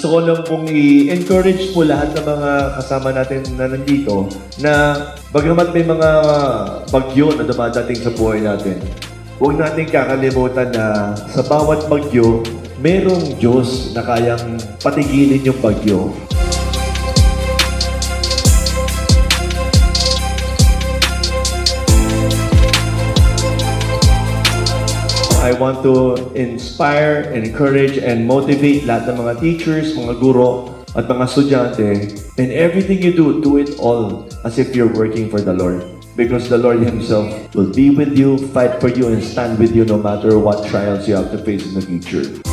gusto ko lang pong i-encourage po lahat ng mga kasama natin na nandito na bagamat may mga bagyo na dumadating sa buhay natin, huwag natin kakalimutan na sa bawat bagyo, merong Diyos na kayang patigilin yung bagyo. I want to inspire, encourage, and motivate lahat ng mga teachers, mga guro, at mga estudyante. And everything you do, do it all as if you're working for the Lord. Because the Lord Himself will be with you, fight for you, and stand with you no matter what trials you have to face in the future.